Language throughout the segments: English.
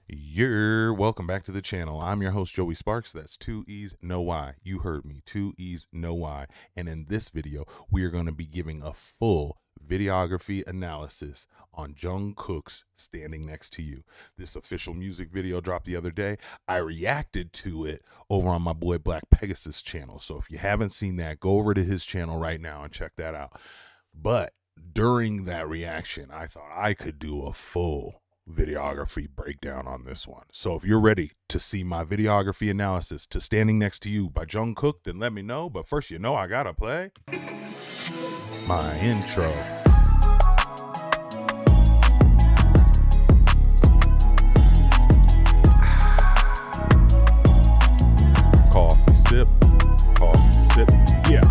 You're welcome back to the channel. I'm your host, Joey Sparks. That's 2E's No Why. You heard me, 2E's No Why. And in this video, we are going to be giving a full videography analysis on Jung Kook's Standing Next to You. This official music video dropped the other day. I reacted to it over on my boy Black Pegasus channel. So if you haven't seen that, go over to his channel right now and check that out. But during that reaction, I thought I could do a full videography breakdown on this one. So if you're ready to see my videography analysis to Standing Next to You by Jung Kook, then let me know. But first, I gotta play my intro. Coffee sip, yeah.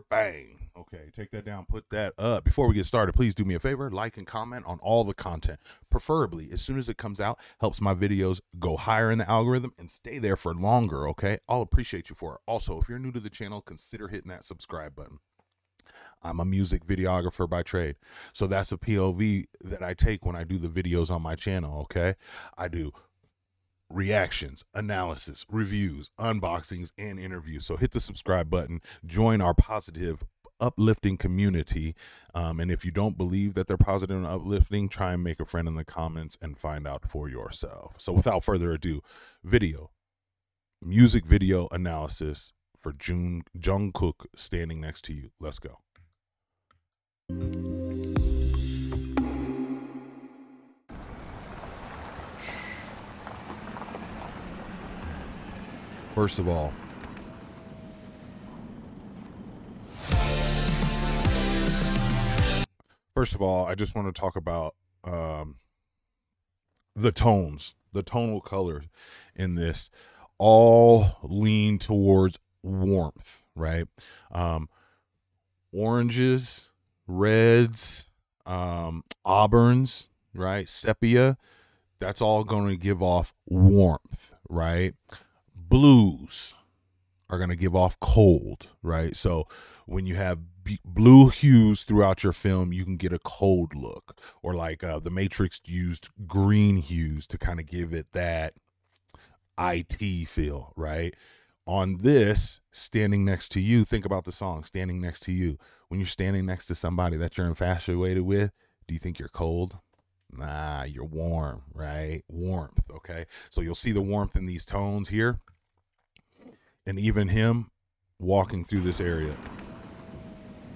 Bang. Okay, take that down, put that up. Before we get started, please do me a favor, like and comment on all the content. Preferably, as soon as it comes out, helps my videos go higher in the algorithm and stay there for longer, okay? I'll appreciate you for it. Also, if you're new to the channel, consider hitting that subscribe button. I'm a music videographer by trade, so that's a POV that I take when I do the videos on my channel, okay? I do reactions, analysis, reviews, unboxings, and interviews. So hit the subscribe button, join our positive, uplifting community. And if you don't believe that they're positive and uplifting, try and make a friend in the comments and find out for yourself. So without further ado, music video analysis for Jung Kook, Standing Next to You. Let's go. First of all, I just want to talk about the tones, the tonal colors in this all lean towards warmth, right? Oranges, reds, auburns, right? Sepia, that's all going to give off warmth, right? Blues are going to give off cold, right? So when you have blue hues throughout your film, you can get a cold look, or like the Matrix used green hues to kind of give it that IT feel, right? On this Standing Next to You, think about the song Standing Next to You. When you're standing next to somebody that you're infatuated with, do you think you're cold? Nah, you're warm, right? Warmth, okay? So you'll see the warmth in these tones here. And even him walking through this area.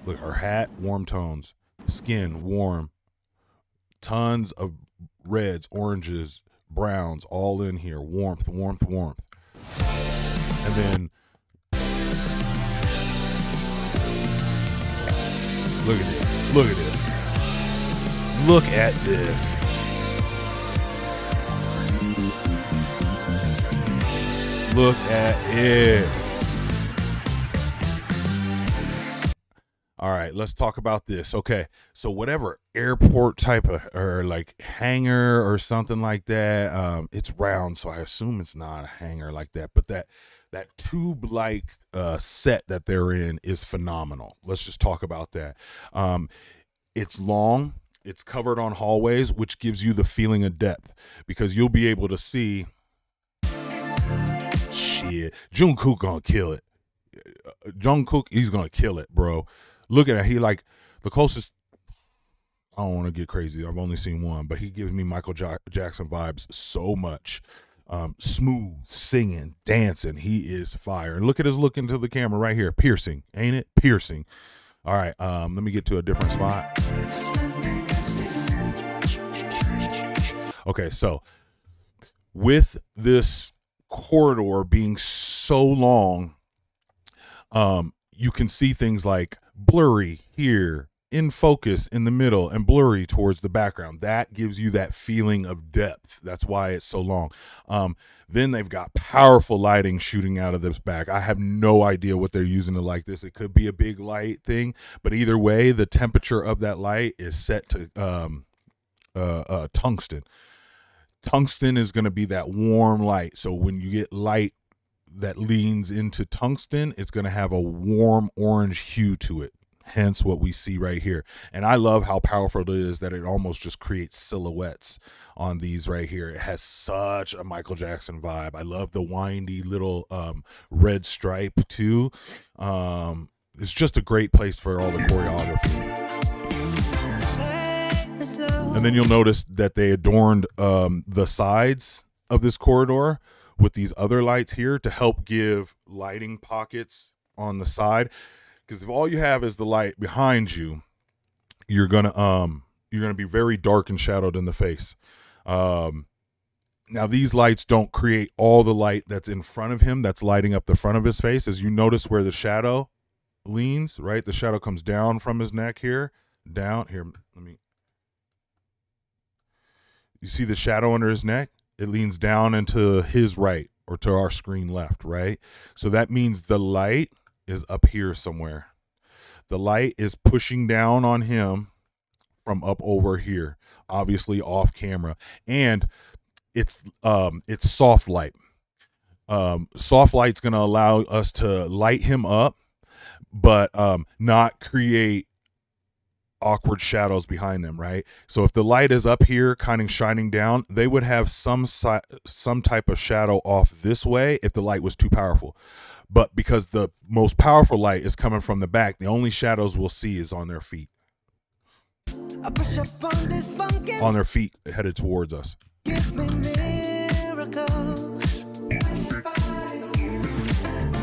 Look, her hat, warm tones. Skin, warm. Tons of reds, oranges, browns, all in here. Warmth, warmth, warmth. And then, look at this. Look at this. Look at this. Look at it. All right, let's talk about this. Okay, so whatever airport type of, or like hangar or something like that, it's round, so I assume it's not a hangar like that, but that tube-like set that they're in is phenomenal. Let's just talk about that. It's long, it's covered on hallways, which gives you the feeling of depth, because you'll be able to see. Shit, Jung Kook gonna kill it. Jung Kook, he's gonna kill it, bro. Look at it. He like the closest. I don't want to get crazy. I've only seen one, but he gives me Michael Jackson vibes so much. Smooth, singing, dancing. He is fire. And look at his look into the camera right here. Piercing, ain't it? Piercing. All right. Let me get to a different spot. Okay, so with this corridor being so long, you can see things like blurry here, in focus in the middle, and blurry towards the background. That gives you that feeling of depth. That's why it's so long. Then they've got powerful lighting shooting out of this back. I have no idea what they're using to light this. It could be a big light thing, but either way, the temperature of that light is set to tungsten. Tungsten is going to be that warm light. So when you get light that leans into tungsten, it's going to have a warm orange hue to it. hence what we see right here. And I love how powerful it is that it almost just creates silhouettes on these right here. It has such a Michael Jackson vibe. I love the windy little red stripe too. It's just a great place for all the choreography. And then you'll notice that they adorned the sides of this corridor with these other lights here to help give lighting pockets on the side. Because if all you have is the light behind you, you're gonna be very dark and shadowed in the face. Now these lights don't create all the light that's in front of him that's lighting up the front of his face. As you notice where the shadow leans, right? The shadow comes down from his neck here, down here. You see the shadow under his neck? It leans down into his right or to our screen left, right? So that means the light is up here somewhere. The light is pushing down on him from up over here, obviously off camera. And it's soft light. Soft light's going to allow us to light him up, but not create awkward shadows behind them, right? So if the light is up here kind of shining down, they would have some type of shadow off this way if the light was too powerful. But because the most powerful light is coming from the back, the only shadows we'll see is on their feet. On their feet headed towards us. Give me miracles.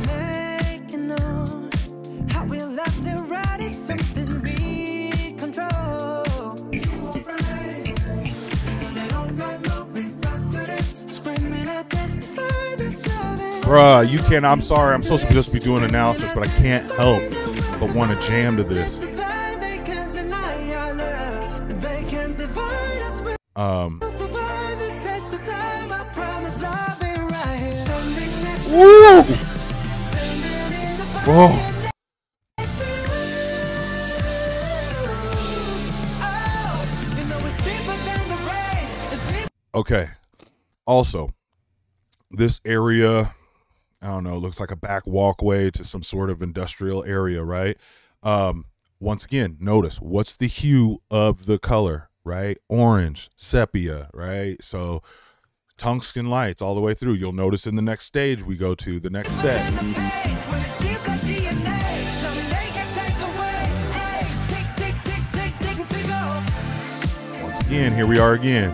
Make you know how we left to right is something we control. Bruh, you can't. I'm sorry. I'm supposed to just be doing analysis, but I can't help but want to jam to this. Woo! Oh. Okay. Also, this area, I don't know, looks like a back walkway to some sort of industrial area, right? Once again, notice what's the hue of the color, right? Orange, sepia, right? So tungsten lights all the way through. You'll notice in the next stage we go to, the next set. Once again, here we are again.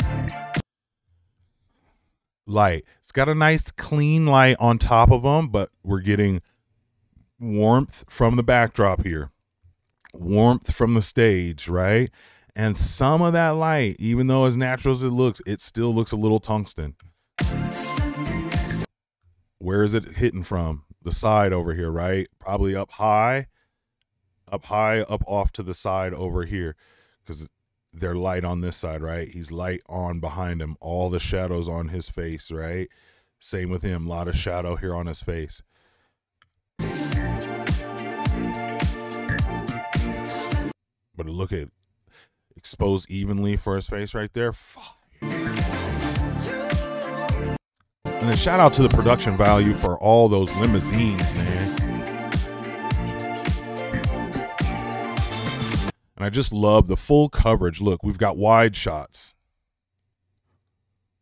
Light. It's got a nice clean light on top of them, but we're getting warmth from the backdrop here. Warmth from the stage, right? And some of that light, even though as natural as it looks, it still looks a little tungsten. Where is it hitting from? The side over here, right? Probably up high, up off to the side over here, because they're light on this side, right? He's light on behind him. All the shadows on his face, right? Same with him. A lot of shadow here on his face. But look at exposed evenly for his face right there. Fire. And then shout out to the production value for all those limousines, man. And I just love the full coverage. Look, we've got wide shots.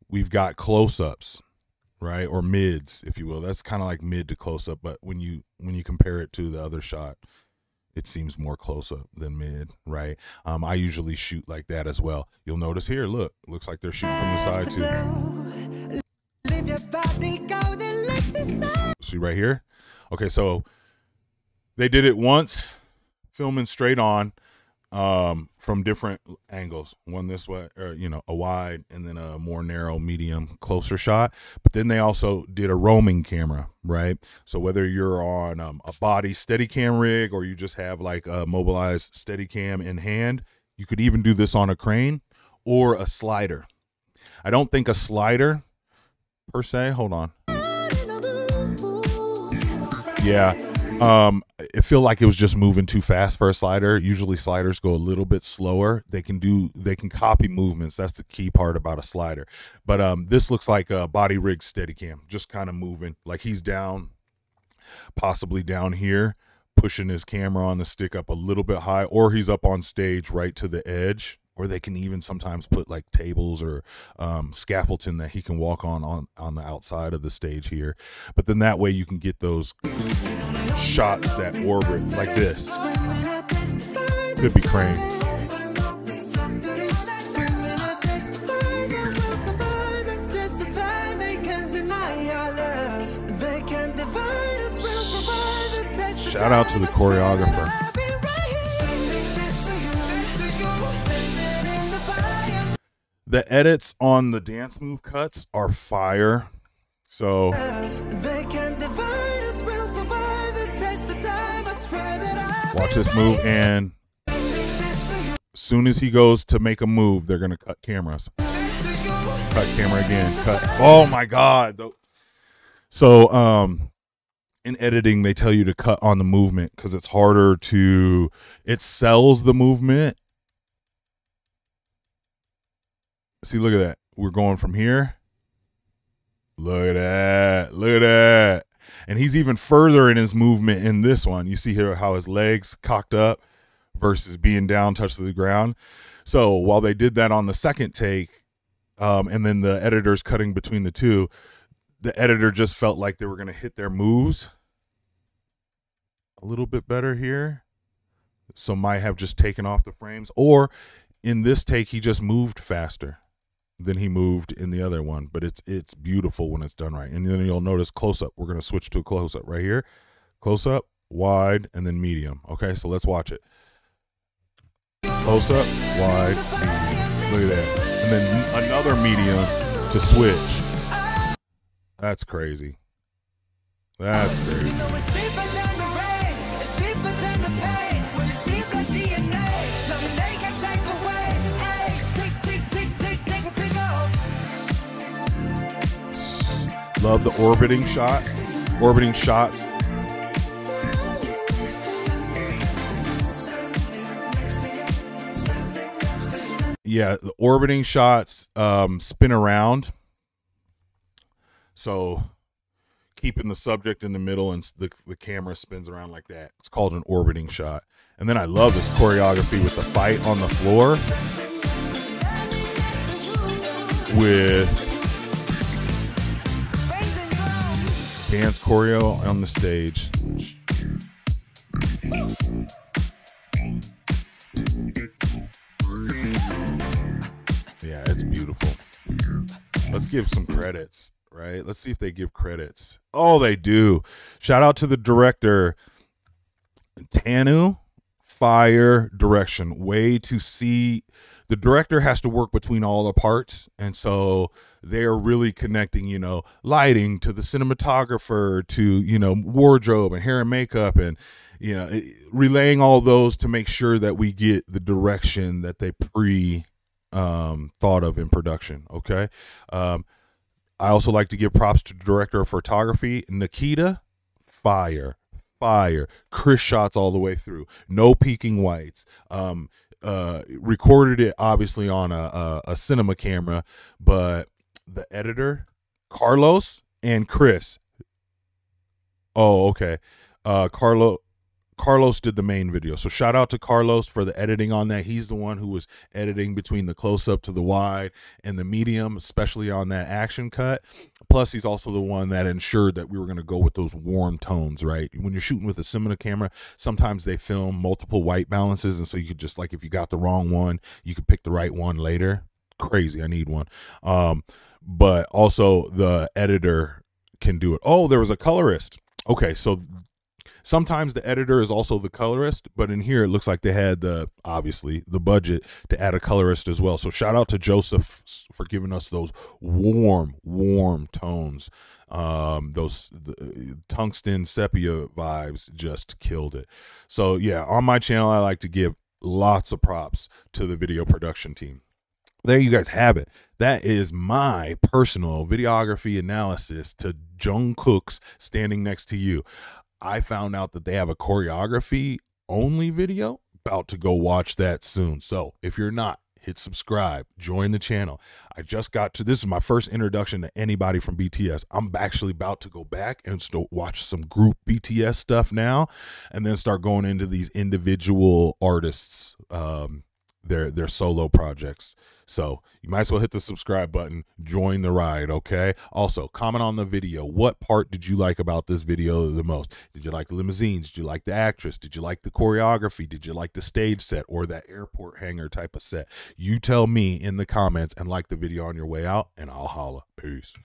We've got close-ups, right? Or mids, if you will. That's kind of like mid to close-up, but when you compare it to the other shot, it seems more close-up than mid, right? I usually shoot like that as well. You'll notice here, look, looks like they're shooting from the side too. See right here? Okay, so they did it once, filming straight on, from different angles, one this way, or a wide, and then a more narrow, medium, closer shot. But then they also did a roaming camera, right? So whether you're on a body Steadicam rig or you just have like a mobilized Steadicam in hand, you could even do this on a crane or a slider. I don't think a slider per se. Hold on. Yeah. It feel like it was just moving too fast for a slider. Usually sliders go a little bit slower. They can copy movements. That's the key part about a slider. But this looks like a body rig Steadicam, just kind of moving like he's down, possibly down here, pushing his camera on the stick up a little bit high, or he's up on stage right to the edge, or they can even sometimes put like tables or scaffolding that he can walk on the outside of the stage here. But then that way you can get those shots that orbit like this. Could be cranes. Shout out to the choreographer. The edits on the dance move cuts are fire. So watch this move, and as soon as he goes to make a move, they're gonna cut cameras. Cut camera again. Cut. Oh my God. So in editing, they tell you to cut on the movement because it's harder to, it sells the movement. See, look at that. We're going from here. Look at that. Look at that. And he's even further in his movement in this one. You see here how his legs cocked up versus being down, touch to the ground. So while they did that on the second take, and then the editor's cutting between the two, the editor just felt like they were going to hit their moves a little bit better here. So might have just taken off the frames, or in this take, he just moved faster than he moved in the other one. But it's beautiful when it's done right. And then you'll notice close up. We're going to switch to a close up right here. Close up, wide, and then medium. Okay, so let's watch it. Close up, wide, medium. Look at that. And then another medium to switch. That's crazy. That's crazy. Love the orbiting shot. Orbiting shots. Yeah, the orbiting shots spin around. So keeping the subject in the middle and the camera spins around like that. It's called an orbiting shot. And then I love this choreography with the fight on the floor with dance choreo on the stage. Yeah, it's beautiful. Let's give some credits. Right? Let's see if they give credits. Oh, they do. Shout out to the director, Tanu. Fire direction. Way to see. The director has to work between all the parts. And so they're really connecting, you know, lighting to the cinematographer to, you know, wardrobe and hair and makeup and, you know, relaying all those to make sure that we get the direction that they thought of in production. Okay. I also like to give props to the director of photography, Nikita. Fire. Chris shots all the way through. No peaking whites. Recorded it obviously on a cinema camera, but the editor, Carlos and Chris. Oh, okay. Carlos did the main video. So shout out to Carlos for the editing on that. He's the one who was editing between the close-up to the wide and the medium, especially on that action cut. Plus, he's also the one that ensured that we were going to go with those warm tones, right? When you're shooting with a cinema camera, sometimes they film multiple white balances, and so you could just, like, if you got the wrong one, you could pick the right one later. Crazy. I need one. But also the editor can do it. Oh, there was a colorist. Okay, so sometimes the editor is also the colorist, but in here it looks like they had obviously the budget to add a colorist as well. So shout out to Joseph for giving us those warm tones. The tungsten sepia vibes just killed it. So yeah, on my channel I like to give lots of props to the video production team. There you guys have it. That is my personal videography analysis to Jung Kook's Standing Next to You. I found out that they have a choreography only video. About to go watch that soon. So if you're not, hit subscribe, join the channel. I just got to, this is my first introduction to anybody from BTS. I'm actually about to go back and watch some group BTS stuff now, and then start going into these individual artists, their solo projects. So you might as well hit the subscribe button, join the ride, okay? Also, comment on the video. What part did you like about this video the most? Did you like the limousines? Did you like the actress? Did you like the choreography? Did you like the stage set or that airport hangar type of set? You tell me in the comments, and like the video on your way out, and I'll holla. Peace.